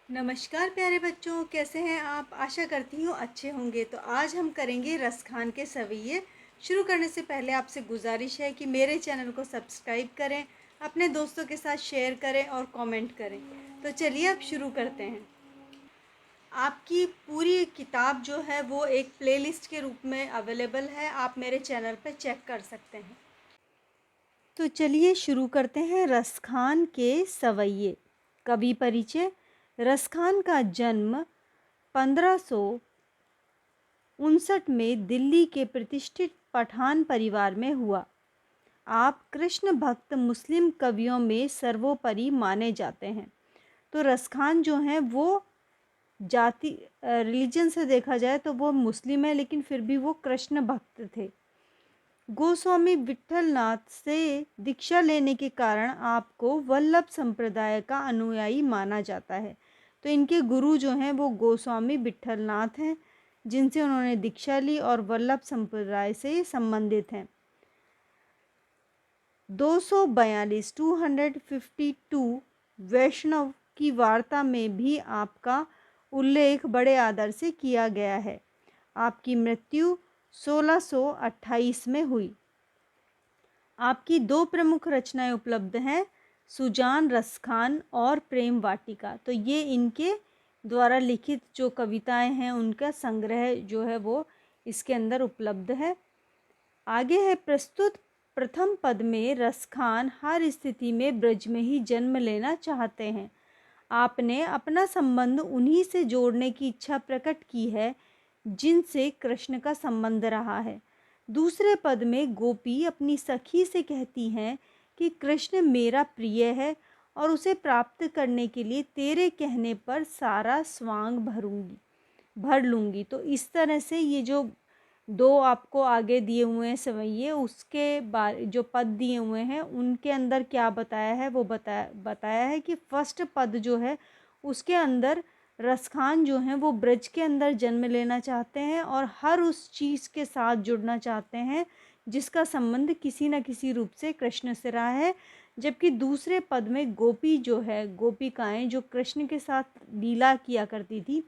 नमस्कार प्यारे बच्चों, कैसे हैं आप? आशा करती हूँ अच्छे होंगे। तो आज हम करेंगे रसखान के सवैये। शुरू करने से पहले आपसे गुजारिश है कि मेरे चैनल को सब्सक्राइब करें, अपने दोस्तों के साथ शेयर करें और कमेंट करें। तो चलिए अब शुरू करते हैं। आपकी पूरी किताब जो है वो एक प्लेलिस्ट के रूप में अवेलेबल है, आप मेरे चैनल पर चेक कर सकते हैं। तो चलिए शुरू करते हैं रसखान के सवैये। कवि परिचय। रसखान का जन्म 1559 में दिल्ली के प्रतिष्ठित पठान परिवार में हुआ। आप कृष्ण भक्त मुस्लिम कवियों में सर्वोपरि माने जाते हैं। तो रसखान जो हैं वो जाति रिलीजन से देखा जाए तो वो मुस्लिम है, लेकिन फिर भी वो कृष्ण भक्त थे। गोस्वामी विट्ठलनाथ से दीक्षा लेने के कारण आपको वल्लभ संप्रदाय का अनुयायी माना जाता है। तो इनके गुरु जो हैं वो गोस्वामी विट्ठलनाथ हैं, जिनसे उन्होंने दीक्षा ली और वल्लभ संप्रदाय से संबंधित हैं। 242 252 वैष्णव की वार्ता में भी आपका उल्लेख बड़े आदर से किया गया है। आपकी मृत्यु 1628 में हुई। आपकी दो प्रमुख रचनाएं उपलब्ध हैं, सुजान रसखान और प्रेम वाटिका। तो ये इनके द्वारा लिखित जो कविताएं हैं उनका संग्रह जो है वो इसके अंदर उपलब्ध है। आगे है प्रस्तुत प्रथम पद में रसखान हर स्थिति में ब्रज में ही जन्म लेना चाहते हैं। आपने अपना संबंध उन्हीं से जोड़ने की इच्छा प्रकट की है जिनसे कृष्ण का संबंध रहा है। दूसरे पद में गोपी अपनी सखी से कहती हैं कि कृष्ण मेरा प्रिय है और उसे प्राप्त करने के लिए तेरे कहने पर सारा स्वांग भर लूँगी। तो इस तरह से ये जो दो आपको आगे दिए हुए हैं सवैये, उसके बारे जो पद दिए हुए हैं उनके अंदर क्या बताया है वो बताया है कि फर्स्ट पद जो है उसके अंदर रसखान जो हैं वो ब्रज के अंदर जन्म लेना चाहते हैं और हर उस चीज़ के साथ जुड़ना चाहते हैं जिसका संबंध किसी न किसी रूप से कृष्ण से रहा है। जबकि दूसरे पद में गोपी जो है, गोपिकाएं जो कृष्ण के साथ लीला किया करती थी,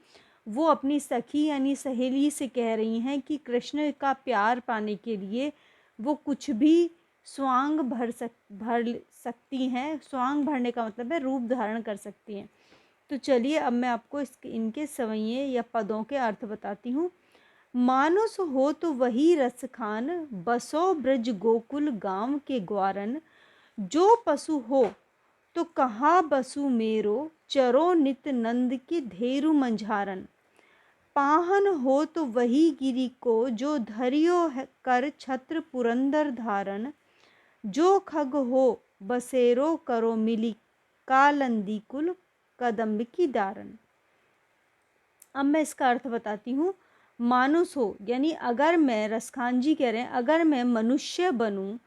वो अपनी सखी यानी सहेली से कह रही हैं कि कृष्ण का प्यार पाने के लिए वो कुछ भी स्वांग भर सकती हैं। स्वांग भरने का मतलब है रूप धारण कर सकती हैं। तो चलिए अब मैं आपको इनके सवैये या पदों के अर्थ बताती हूँ। मानुस हो तो वही रसखान, बसो ब्रज गोकुल गांव के ग्वारन। जो पशु हो तो कहाँ बसु मेरो, चरो नित नंद के धेरु मंझारन। पाहन हो तो वही गिरी को, जो धरियो कर छत्र पुरंदर धारन। जो खग हो बसेरो करो मिली, कालंदी कुल कदम्ब की दारन। अब मैं इसका अर्थ बताती हूँ। मानुस हो यानी अगर मैं, रसखान जी कह रहे हैं, अगर मैं मनुष्य बनूं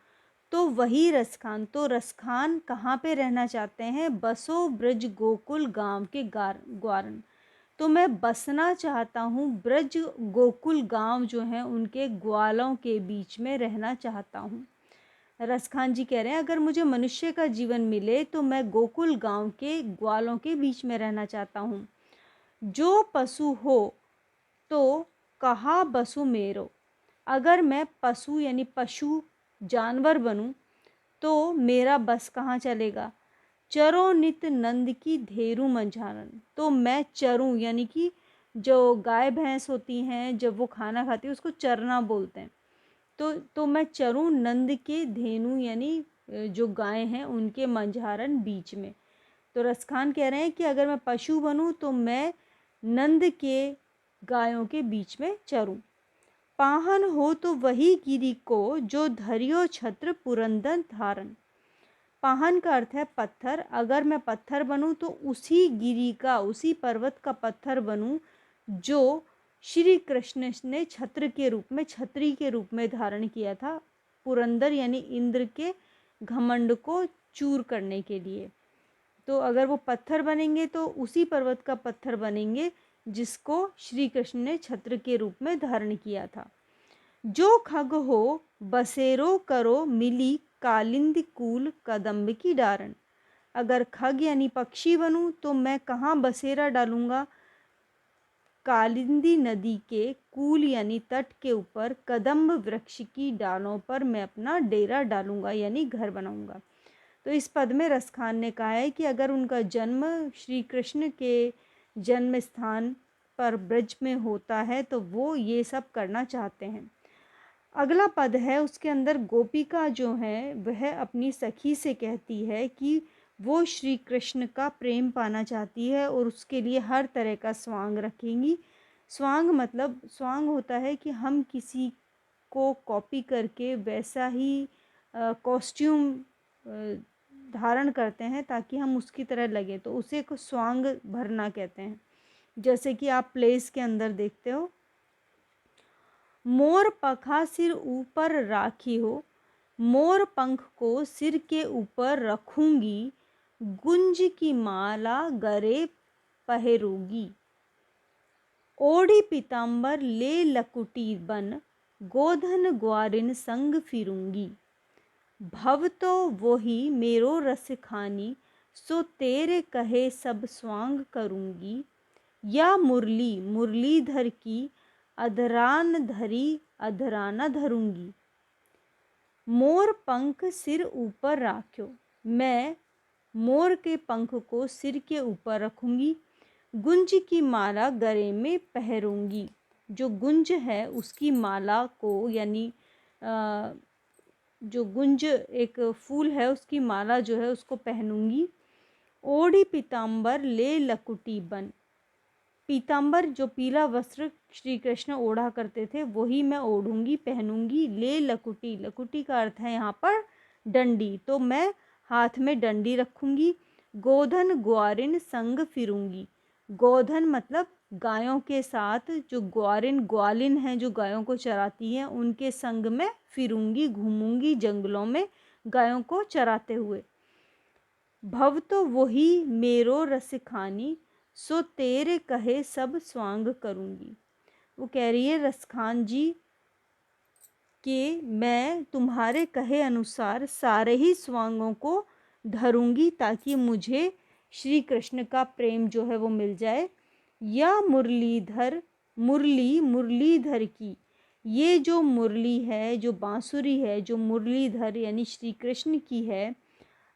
तो वही रसखान। तो रसखान कहाँ पे रहना चाहते हैं? बसो ब्रज गोकुल गांव के ग्वारन। तो मैं बसना चाहता हूँ ब्रज गोकुल गांव जो हैं उनके ग्वालों के बीच में रहना चाहता हूँ। रसखान जी कह रहे हैं अगर मुझे मनुष्य का जीवन मिले तो मैं गोकुल गांव के ग्वालों के बीच में रहना चाहता हूँ। जो पशु हो तो कहाँ बसु मेरो, अगर मैं पशु यानी पशु जानवर बनूं तो मेरा बस कहाँ चलेगा। चरो नित नंद की धेरु मंझारन, तो मैं चरूं यानी कि जो गाय भैंस होती हैं जब वो खाना खाती है उसको चरना बोलते हैं। तो मैं चरूं नंद के धेनु यानी जो गाय हैं उनके मंझारन बीच में। तो रसखान कह रहे हैं कि अगर मैं पशु बनूं तो मैं नंद के गायों के बीच में चरूं। पाहन हो तो वही गिरी को, जो धरियो छत्र पुरंदर धारन। पाहन का अर्थ है पत्थर। अगर मैं पत्थर बनूं तो उसी गिरी का, उसी पर्वत का पत्थर बनूं जो श्री कृष्ण ने छत्र के रूप में, छतरी के रूप में धारण किया था, पुरंदर यानी इंद्र के घमंड को चूर करने के लिए। तो अगर वो पत्थर बनेंगे तो उसी पर्वत का पत्थर बनेंगे जिसको श्री कृष्ण ने छत्र के रूप में धारण किया था। जो खग हो बसेरो करो मिली, कालिंद कूल कदम्ब की डारन। अगर खग यानी पक्षी बनूं तो मैं कहाँ बसेरा डालूंगा? कालिंदी नदी के कूल यानी तट के ऊपर कदम्ब वृक्ष की डालों पर मैं अपना डेरा डालूंगा यानी घर बनाऊंगा। तो इस पद में रसखान ने कहा है कि अगर उनका जन्म श्री कृष्ण के जन्म स्थान पर ब्रज में होता है तो वो ये सब करना चाहते हैं। अगला पद है, उसके अंदर गोपिका जो है वह अपनी सखी से कहती है कि वो श्री कृष्ण का प्रेम पाना चाहती है और उसके लिए हर तरह का स्वांग रखेंगी। स्वांग मतलब स्वांग होता है कि हम किसी को कॉपी करके वैसा ही कॉस्ट्यूम धारण करते हैं ताकि हम उसकी तरह लगे, तो उसे को स्वांग भरना कहते हैं। जैसे कि आप प्लेस के अंदर देखते हो, मोर पखा सिर ऊपर राखी हो, मोर पंख को सिर के ऊपर रखूंगी, गुंज की माला गरे पहरूंगी, ओढ़ी पीताम्बर ले लकुटी बन, गोधन ग्वारिन संग फिरूंगी, भव तो वही मेरो रस खानी, सो तेरे कहे सब स्वांग करूंगी, या मुरली मुरलीधर की अधरान धरी अधराना धरूंगी। मोर पंख सिर ऊपर राख्यो, मैं मोर के पंख को सिर के ऊपर रखूंगी, गुंज की माला गले में पहरूंगी। जो गुंज है उसकी माला को यानी जो गुंज एक फूल है उसकी माला जो है उसको पहनूंगी। ओढ़ी पीताम्बर ले लकुटी बन, पीताम्बर जो पीला वस्त्र श्री कृष्ण ओढ़ा करते थे वही मैं ओढ़ूंगी पहनूंगी। ले लकुटी, लकुटी का अर्थ है यहाँ पर डंडी, तो मैं हाथ में डंडी रखूंगी। गोधन ग्वारिन संग फिरूंगी, गोधन मतलब गायों के साथ, जो ग्वारिन ग्वालिन हैं जो गायों को चराती हैं उनके संग में फिरूंगी, घूमूंगी जंगलों में गायों को चराते हुए। भव तो वही मेरो रस खानी, सो तेरे कहे सब स्वांग करूंगी। वो कह रही है रसखान जी कि मैं तुम्हारे कहे अनुसार सारे ही स्वांगों को धरूंगी ताकि मुझे श्री कृष्ण का प्रेम जो है वो मिल जाए। या मुरलीधर, मुरली मुरलीधर की, ये जो मुरली है जो बांसुरी है जो मुरलीधर यानी श्री कृष्ण की है,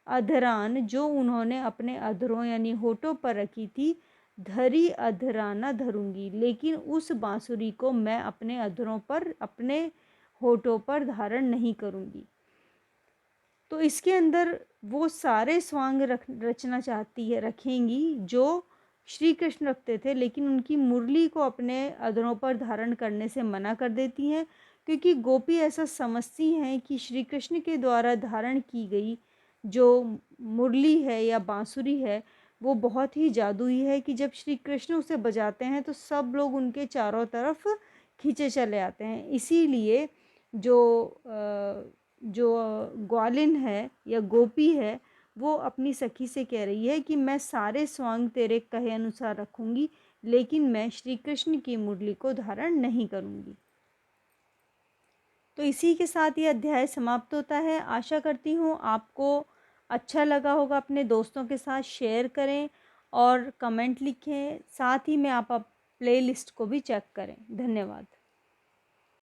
अधरान जो उन्होंने अपने अधरों यानी होठों पर रखी थी, धरी अधराना धरूंगी, लेकिन उस बांसुरी को मैं अपने अधरों पर अपने होठों पर धारण नहीं करूंगी। तो इसके अंदर वो सारे स्वांग रचना चाहती है, रखेंगी जो श्री कृष्ण रखते थे, लेकिन उनकी मुरली को अपने अधरों पर धारण करने से मना कर देती हैं, क्योंकि गोपी ऐसा समझती हैं कि श्री कृष्ण के द्वारा धारण की गई जो मुरली है या बांसुरी है वो बहुत ही जादुई है कि जब श्री कृष्ण उसे बजाते हैं तो सब लोग उनके चारों तरफ खींचे चले आते हैं। इसीलिए जो ग्वालिन है या गोपी है वो अपनी सखी से कह रही है कि मैं सारे स्वांग तेरे कहे अनुसार रखूंगी, लेकिन मैं श्री कृष्ण की मुरली को धारण नहीं करूंगी। तो इसी के साथ ये अध्याय समाप्त होता है। आशा करती हूँ आपको अच्छा लगा होगा। अपने दोस्तों के साथ शेयर करें और कमेंट लिखें, साथ ही में आप प्लेलिस्ट को भी चेक करें। धन्यवाद।